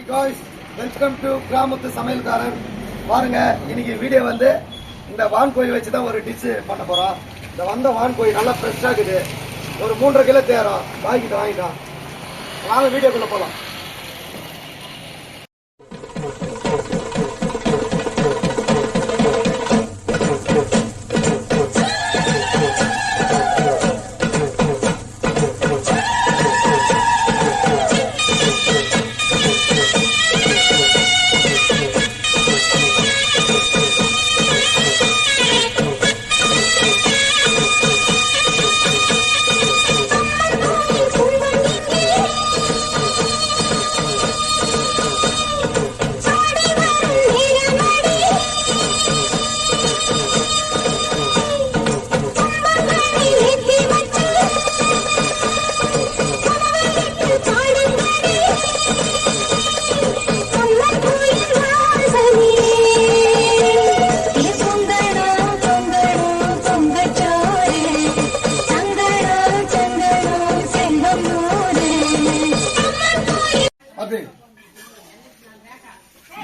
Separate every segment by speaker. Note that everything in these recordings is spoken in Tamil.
Speaker 1: வெல்கம் டு கிராமத்து சமையல்காரன். பாருங்க, இன்னைக்கு வீடியோ வந்து இந்த வான்கோழி வச்சு தான் ஒரு டிஷ் பண்ண போறோம். இந்த வந்த வான்கோழி நல்லா ஃப்ரெஷ்ஷாக இருக்குது. ஒரு 3.5 கிலோ தேரும். வாங்கிட்டோம். வாங்க வீடியோக்குள்ள போகலாம்.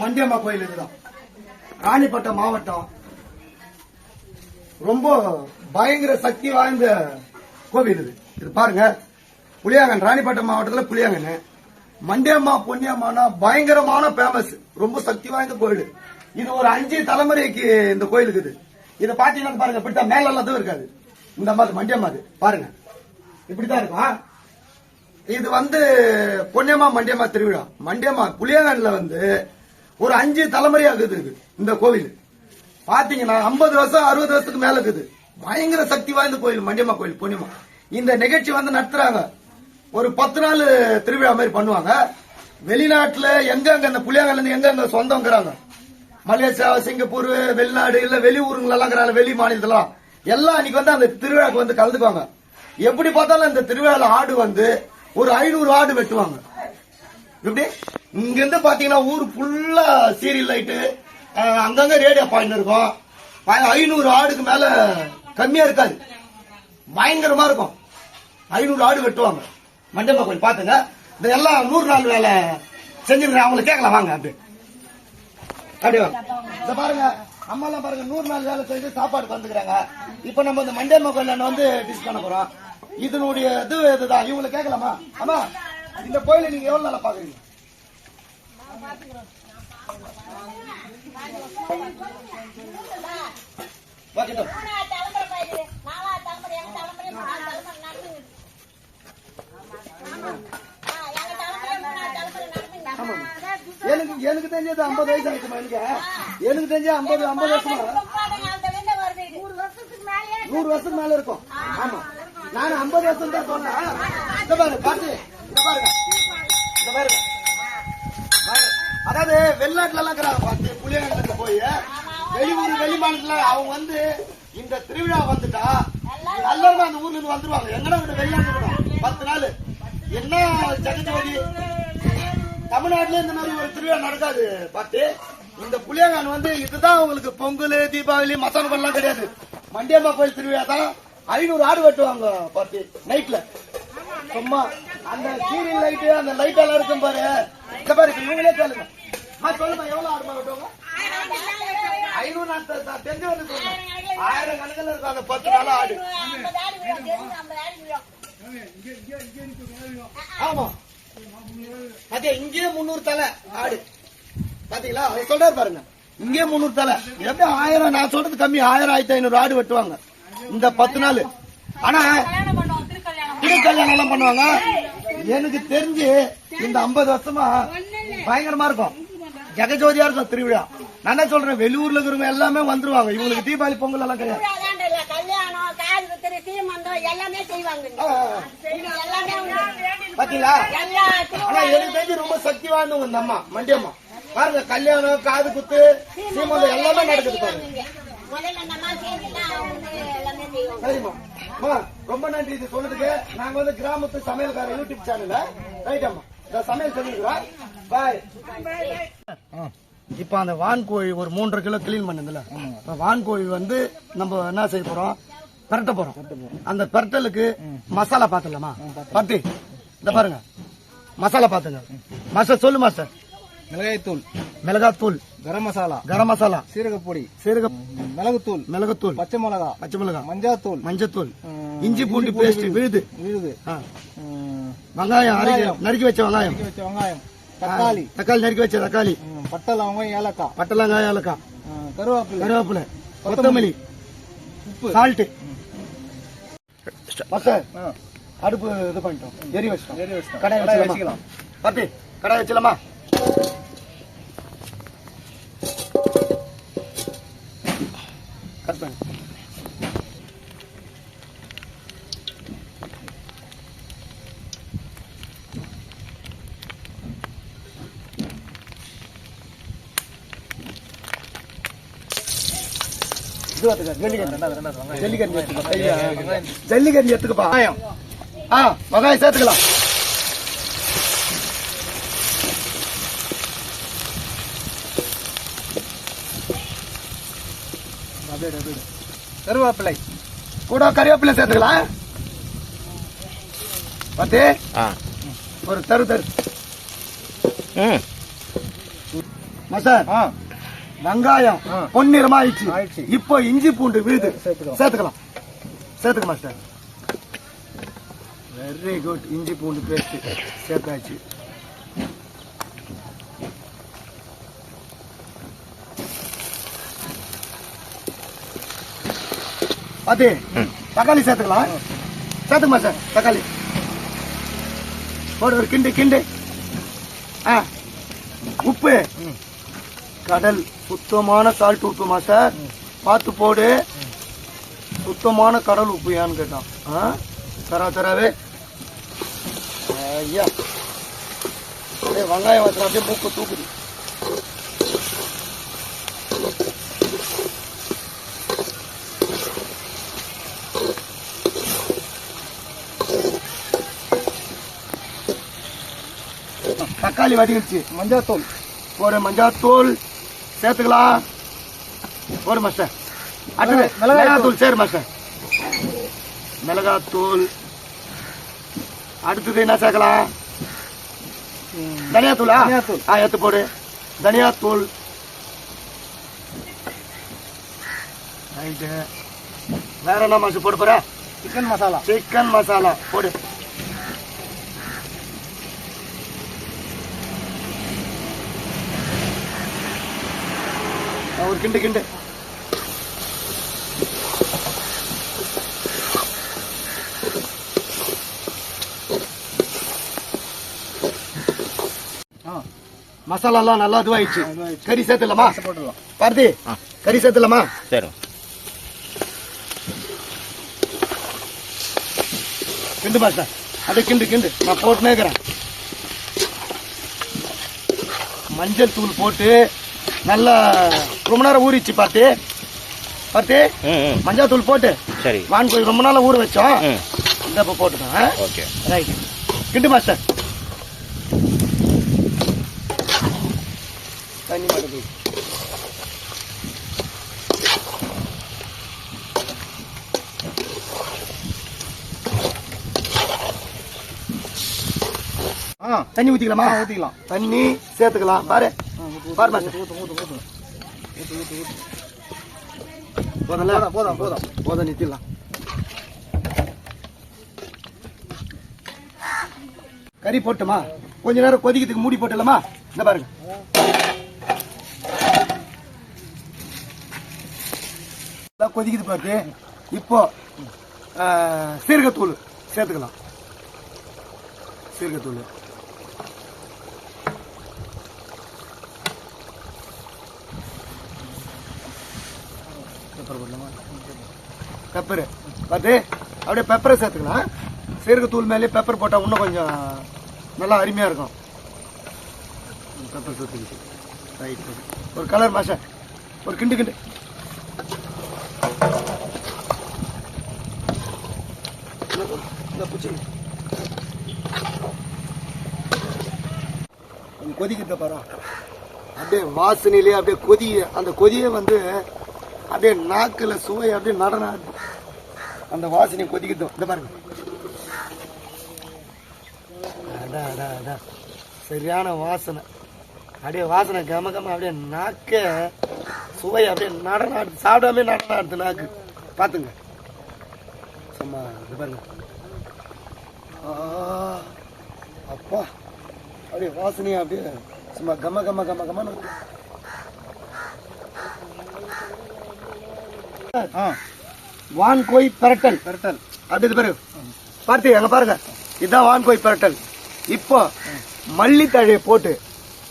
Speaker 1: மண்டியம்மா கோயில் இதுதான், ராணிப்பட்டம் மாவட்டம். ரொம்ப பயங்கர சக்தி வாய்ந்த கோவில் இது பாருங்க. புளியாங்கன், ராணிப்பட்டம் மாவட்டத்தில் புளியாங்கன்னு. மண்டியம்மா பொன்னியம்மானா பயங்கரமான பேமஸ், ரொம்ப சக்தி வாய்ந்த கோயில். இது ஒரு 5 தலைமுறைக்கு இந்த கோயில் இருக்குது. இதை பாத்தீங்கன்னா பாருங்க, இப்படித்தான் மேல எல்லாத்தையும் இருக்காது. இந்த மாதிரி மண்டியம்மா இது பாருங்க, இப்படித்தான் இருக்கும். இது வந்து பொன்னியம்மா மண்டியம்மா திருவிழா. மண்டியம்மா புளியாங்கன்ல வந்து ஒரு 5 தலைமுறையா இருக்குது இந்த கோவில். பாத்தீங்கன்னா 50 வருஷம் 60 வருஷத்துக்கு மேல இருக்குது. பயங்கர சக்தி வாய்ந்த கோயில் மண்டியம்மா கோயில் பொன்னியம்மா. இந்த நிகழ்ச்சி வந்து நடத்துறாங்க. ஒரு 10 நாள் திருவிழா மாதிரி பண்ணுவாங்க. வெளிநாட்டுல எங்கெங்க இந்த புளியாங்கல்ல இருந்து எங்கெங்க சொந்தங்கிறாங்க, மலேசியா, சிங்கப்பூர், வெளிநாடு இல்ல வெளியூருங்களெல்லாம் இருக்கிறாங்க, வெளி மாநிலத்தெல்லாம் எல்லாம் அன்னைக்கு வந்து அந்த திருவிழாக்கு வந்து கலந்துக்குவாங்க. எப்படி பார்த்தாலும் இந்த திருவிழால ஆடு வந்து ஒரு 500 ஆடு வெட்டுவாங்க. எப்படி இங்க இருந்து பாத்தீங்கன்னா ஊர் ஃபுல்லா சீரியல் லைட்டு, அங்கங்க ரேடியோ பாயிண்ட் இருக்கும். 500 ஆடுக்கு மேல கம்மியா இருக்காது, பயங்கரமா இருக்கும். 500 ஆடு வெட்டுவாங்க மண்டியம்மா கோயில். பாத்துங்க, இந்த எல்லாம் 100 நாள் வேலை செஞ்சிருக்கேன். அவங்களுக்கு கேட்கலாம் வாங்க. அப்படி வாங்க. இந்த பாருங்க, அம்மா எல்லாம் பாருங்க 100 நாள் வேலை செஞ்சு சாப்பாடு வந்துக்கிறாங்க. இப்ப நம்ம இந்த மண்டியம்மா கோயில் வந்து டிஷ் பண்ண போறோம். இதனுடைய இதுதான். இவங்களை கேட்கலாமா? அம்மா, இந்த கோயிலை நீங்க எவ்வளவு நாளா பாக்குறீங்க? எனக்கு தெரிஞ்சது 50 வயசு ஆயிடுச்சுமா. எனக்கு தெரிஞ்ச 50 வருஷமா 100 வருஷத்துக்கு மேல இருக்கும். ஆமா, நானும் 50 வருஷம் தான் சொன்னேன். இந்த பாருங்க, பாத்து இந்த பாருங்க, இந்த பாருங்க. அதாவது வெளிநாட்டுல எல்லாம் இருக்கிறாங்க பாத்து, புளியாங்கத்துல போய் வெளியூர் வெளி மாநிலத்துல அவங்க வந்து இந்த திருவிழா வந்துட்டா எல்லாருமே அந்த ஊர்ல இருந்து வந்துருவாங்க. எங்கடா வெளிநாட்டு 10 நாள் என்ன ஜெகஜோதி. தமிழ்நாட்டுல இந்த மாதிரி ஒரு திருவிழா நடக்காது பாத்து. இந்த புளியாங்கன் வந்து இதுதான் உங்களுக்கு பொங்கல், தீபாவளி, மசாலா எல்லாம் கிடையாது. மண்டியம்மா கோயில் திருவிழா தான் 500 ஆடு வெட்டுவாங்க பாத்து நைட்ல. சும்மா அந்த சீரியல் லைட்டு, அந்த லைட் எல்லாம் இருக்கும் பாரு. இந்த பாரு, இவங்களே கேளுங்க. சொல்லுமா, எவ்வளவு ஆடுமா வெட்டுவாங்க? 500 தெரிஞ்சு வந்து சொல்லுங்க. 1000 கணக்கில் இருக்கும் அந்த 10 நாள் ஆடு. ஆமா, அதே இங்கேயே 300 தலை ஆடு. பாத்தீங்களா, அவர் சொல்றாரு பாருங்க, இங்கே 300 தலை. எப்படி 1000, நான் சொல்றது கம்மி, 1000 1500 ஆடு வெட்டுவாங்க இந்த 10 நாள். ஆனா திருக்கல்யாணம் எல்லாம் பண்ணுவாங்க. எனக்கு தெரிஞ்சு இந்த 50 வருஷமா பயங்கரமா இருக்கும், ஜெகஜோதியா இருக்கும் திருவிழா. நான் என்ன சொல்றேன், வெளியூர்ல இருக்கிறவங்க எல்லாமே வந்துருவாங்க. இவங்களுக்கு தீபாவளி, பொங்கல் எல்லாம் கிடையாது. பாத்தீங்களா, ஆனா எனக்கு தெரிஞ்சு ரொம்ப சக்தி வாய்ந்தவங்க இந்த அம்மா மண்டியம்மா. பாருங்க, கல்யாணம், காது குத்து, சீமந்தம் எல்லாமே நடக்குது பாருங்க. சரிம்மா, ரொம்ப நன்றி இது சொன்னதுக்கு. நாங்க வந்து கிராமத்து சமையல்கார யூடியூப் சேனல்ல ரைட் அம்மா சமையல் சொல்லிருக்கிறோம். பாய். இப்ப அந்த வான்கோழி ஒரு 3.5 கிலோ கிளீன் பண்ணதுல, வான்கோழி வந்து நம்ம என்ன செய்ய போறோம், பரட்ட போறோம். அந்த பரட்டலுக்கு மசாலா பாத்துலாமா? பத்தி இந்த பாருங்க, மசாலா பாத்துங்க. மாஸ்டர் சொல்லு மாஸ்டர்.
Speaker 2: மிளகாய்த்தூள்,
Speaker 1: மிளகாத்தூள்,
Speaker 2: கரம் மசாலா,
Speaker 1: கரம் மசாலா,
Speaker 2: சீரகப்பொடி,
Speaker 1: மிளகுத்தூள்,
Speaker 2: மிளகுத்தூள், பச்சை மிளகா, மஞ்சள்
Speaker 1: மஞ்சத்தூள், இஞ்சி பூண்டு பேஸ்ட் விழுது,
Speaker 2: ஆ,
Speaker 1: வெங்காயம் நறுக்கி வச்ச வெங்காயம்,
Speaker 2: தக்காளி,
Speaker 1: நறுக்கி வச்ச தக்காளி,
Speaker 2: பட்டை லவங்கம்,
Speaker 1: ஏலக்காய், கருவேப்பிலை, கொத்தமல்லி,
Speaker 2: உப்பு,
Speaker 1: சால்ட். அடுப்பு இது பண்ணிட்டோம், எரி வச்சிட்டோம். கடாய் வச்சுக்கலாம். பார்த்து கடாய் வச்சலாமா? கட் பண்ணு. ஜல்லிக்கறி எடுத்துக்கப்பா. வெங்காயம் சேர்த்துக்கலாம்.
Speaker 2: கருவேப்பிலை
Speaker 1: கூட கருவேப்பிலை சேர்த்துக்கலாம். பார்த்து ஒரு தரு மசால். வெங்காயம் பொன்னிறமா ஆயிடுச்சு. இப்போ இஞ்சி பூண்டு விழுது சேர்த்துக்கலாம். சேர்த்துக்க மாஸ்டர். Very good. இஞ்சி பூண்டு பேஸ்ட் சேர்த்தாச்சு. அது தக்காளி சேர்த்துக்கலாம். சேர்த்துக்க மாஸ்டர். தக்காளி போடு. ஒரு கிண்டு. உப்பு, கடல் சுத்தமான சால்ட் உப்பு மாஸ்டர். பார்த்து போடு. சுத்தமான கடல் உப்பு ஏன்னு கேட்டான். தராவே ஐயா. வெங்காயம் வச்சு அப்படியே மூக்கு தூக்குது. தக்காளி வதங்கிடுச்சு.
Speaker 2: மஞ்சள்
Speaker 1: போடு. மஞ்சள் சேர்த்துக்கலாம். போடு மாஸ்டர். அடுத்தது மிளகாத்தூள் சேரு மாஸ்டர். மிளகாத்தூள். அடுத்தது என்ன சேர்க்கலாம்? தனியாத்தூளா? எடுத்து போடு. தனியாத்தூள். வேற என்ன மாஸ்டர் போட போற?
Speaker 2: சிக்கன் மசாலா
Speaker 1: போடு. ஒரு கிண்டு. மசாலா எல்லாம் நல்லா இதுவாயிடுச்சு. கறி சேர்த்துலாமா? பார்த்தி கறி சேர்த்துலாமா?
Speaker 3: சரி.
Speaker 1: கிண்டு மாஸ்டர். அதை கிண்டு. நான் போட்டுனே இருக்கிறேன். மஞ்சள் தூள் போட்டு நல்லா ரொம்ப நேரம் ஊறிச்சு. பார்த்து மஞ்சள் தூள் போட்டு
Speaker 3: சரி.
Speaker 1: வான் கோழி ரொம்ப நாளா ஊற வச்சோம். இந்த போட்டுதான்.
Speaker 3: Okay
Speaker 1: right. கிண்டு மாஸ்டர். தண்ணி மாட்டது. தண்ணி ஊத்திக்கலாமா?
Speaker 2: ஊத்திக்கலாம்.
Speaker 1: தண்ணி சேர்த்துக்கலாம். பாரு மாஸ்டர். போதும் நிறுத்திடலாம். கறி போட்டுமா? கொஞ்ச நேரம் கொதிக்கிறதுக்கு மூடி போட்டுலாமா? இந்த பாருங்க. கொதிக்குது பார்த்து. இப்போ சீரகத்தூள் சேர்த்துக்கலாம். சீரகத்தூள். பெப்பரு பார்த்து அப்படியே பெப்பரை சேர்த்துக்கலாம். சீரகத்தூள் மேலே பெப்பர் போட்டால் இன்னும் கொஞ்சம் நல்லா அருமையாக இருக்கும். பெப்பர் சேர்த்துக்கிட்டு ரைட். ஒரு கலர் மாஸ்டர். ஒரு கிண்டு. கொதிக்கிட்ட பாரு. அப்படியே வாசனையிலே அப்படியே அந்த கொதியை வந்து அப்படியே நாக்கில் சுவை அப்படியே நடன அந்த வாசனை கொதிக்கிட்டோம். இந்த பாருங்க. சரியான வாசனை. அப்படியே வாசனை கம கம அப்படியே நாக்க சுவை அப்படியே நடனம் ஆடுது, சாப்பிடாம நடனம் ஆடுது நாக்கு. பாத்துங்க சும்மா இது பாருங்க. அப்பா அப்படியே வாசனையா அப்படியே சும்மா கம கம கம கமன்னு இருக்கு. வான்கோய் பிரட்டல்
Speaker 2: பெரட்டல்.
Speaker 1: அப்படி இது பாருங்க பார்த்து அங்க பாருங்க, இதுதான் வான்கோய் பிரட்டல். இப்போ மல்லித்தழையை போட்டு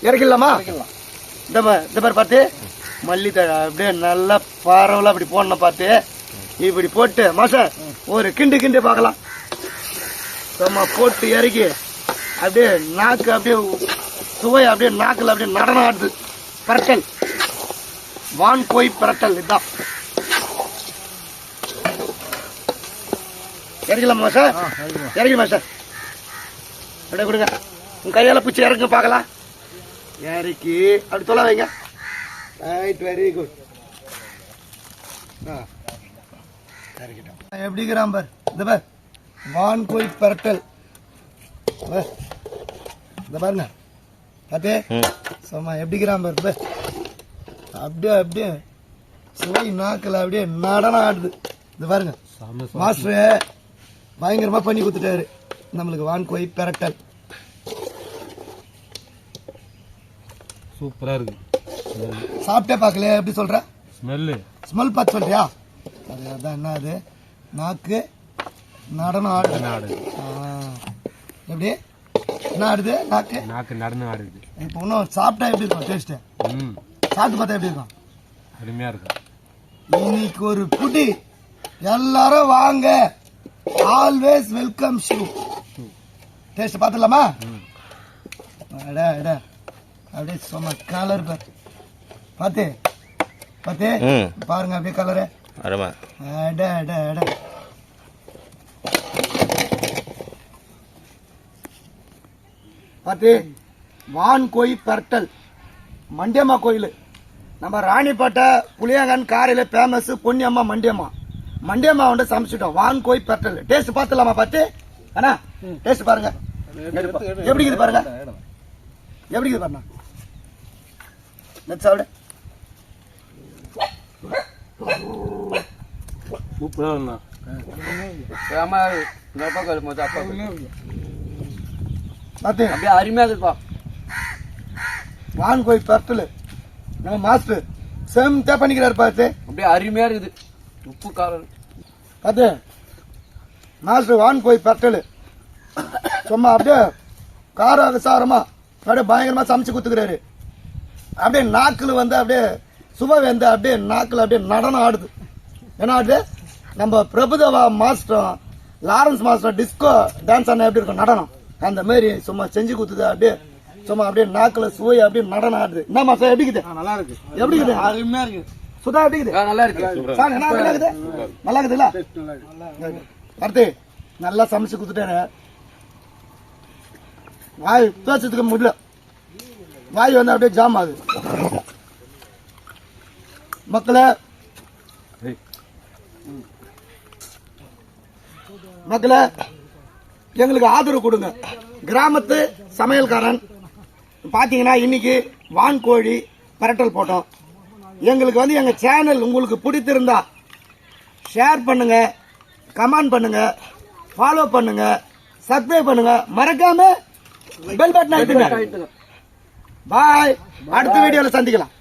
Speaker 1: இறக்கிடலாமா? இந்த மாதிரி பார்த்து மல்லித்தழை அப்படியே நல்லா பரவலா அப்படி போடணும். பார்த்து இப்படி போட்டு மாச ஒரு கிண்டு கிண்டு பார்க்கலாம். சும்மா போட்டு இறக்கி அப்படியே நாக்கு அப்படியே சுவை அப்படியே நாக்குல அப்படியே நடனம் ஆடுது. பிரட்டல், வான்கோய் பிரட்டல் இதுதான். இறக்கலாமா சார்? இறக்கலாமா சார்? அப்படியே கொடுங்க, உங்க கையால பிடிச்சி இறங்க பார்க்கலாம். இறக்கி அப்படி சொல்ல வைங்க. Right, very good. எப்படி கிராம்பர் இந்த பார் வான்கோய் பிரட்டல். இந்த பாருங்க பாத்தே சும்மா எப்படி கிராம்பர் அப்படியே அப்படியே சுவை நாக்கில் அப்படியே நடனம் ஆடுது. இது பாருங்க மாஸ்டர் பயங்கரமா பண்ணி கொடுத்துட்டாரு நம்மளுக்கு வான்கோய் பிரட்டல்.
Speaker 3: சூப்பரா இருக்கு.
Speaker 1: சாப்பிட்டே பார்க்கல, எப்படி சொல்ற? ஸ்மெல் பார்த்து சொல்றியா? அதான் என்ன அது நாக்கு நடனம் ஆடுது. எப்படி என்ன ஆடுது நாக்கு?
Speaker 3: நாக்கு நடனம் ஆடுது.
Speaker 1: இப்போ இன்னும் சாப்பிட்டா எப்படி இருக்கும் டேஸ்ட்? சாப்பிட்டு பார்த்தா எப்படி இருக்கும்?
Speaker 3: அருமையா இருக்கும்.
Speaker 1: இன்னைக்கு ஒரு புடி எல்லாரும் வாங்க, ஆல்வேஸ் வெல்கம் ஷூ. டேஸ்ட் பார்த்துலாமா? அப்படியே சும்மா கலர் பாத்து பாத்து பாருங்க அப்படியே கலரு. பாத்து வான்கோய் பிரட்டல் மண்டியம்மா கோயில் நம்ம ராணிப்பேட்டை புளியாங்கன் காரையில பேமஸ் பொன்னியம்மா மண்டியம்மா வந்து சமைச்சிட்டோம். வான்கோய் பிரட்டல் டேஸ்ட் பார்த்துலாமா? பார்த்து அண்ணா டேஸ்ட் பாருங்க எப்படி இருக்குது பாருங்க, எப்படி இருக்குது பாருங்க. சாப்பிட
Speaker 3: சூப்பரா
Speaker 1: அப்படியே அருமையா இருக்குப்பா. வான்கோய் பிரட்டல் நம்ம மாஸ்டர் செம்டா பண்ணிக்கிறாரு. பார்த்து
Speaker 4: அப்படியே அருமையா இருக்குது. உப்பு காரம்
Speaker 1: பார்த்து மாஸ்டர் வான்கோய் பிரட்டல் சும்மா அப்படியே கார விசாரமா அப்படியே பயங்கரமா சமைச்சு கொடுத்துக்கிறாரு. அப்படியே நாக்குல வந்து அப்படியே சுவை வந்து அப்படியே நாக்குல அப்படியே நடனம் ஆடுது. என்ன ஆடுது? நம்ம Prabhudeva master Lawrence master disco dance ஆனா எப்படி இருக்கும் நடனம், அந்த மாதிரி சும்மா செஞ்சு கொடுத்துது. அப்படியே சும்மா அப்படியே நாக்குல சுவை அப்படியே நடனம் ஆடுது. என்ன மாஸ்டர் எப்படி இருக்குது?
Speaker 2: நல்லா இருக்கு.
Speaker 1: எப்படி இருக்குது?
Speaker 2: அருமையா இருக்கு.
Speaker 1: சுதா எப்படி இருக்குது?
Speaker 4: நல்லா இருக்கு.
Speaker 1: சார் என்ன நல்லா இருக்குது? நல்லா இருக்குதுல்ல? அடுத்து நல்லா சமைச்சு கொடுத்துட்டாரு. வாய் பேசுறதுக்கு முடியல, வாய் வந்து அப்படியே ஜாம் ஆகுது. மக்களே எங்களுக்கு ஆதரவு கொடுங்க. கிராமத்து சமையல்காரன் பாத்தீங்கன்னா இன்னைக்கு வான்கோழி பிரட்டல் போட்டோம். எங்களுக்கு வந்து எங்க சேனல் உங்களுக்கு பிடித்திருந்தா ஷேர் பண்ணுங்க, கமெண்ட் பண்ணுங்க, ஃபாலோ பண்ணுங்க, சப்ஸ்கிரைப் பண்ணுங்க, மறக்காம பெல் பட்டன் அழுத்துங்க. பாய், அடுத்த வீடியோல சந்திக்கலாம்.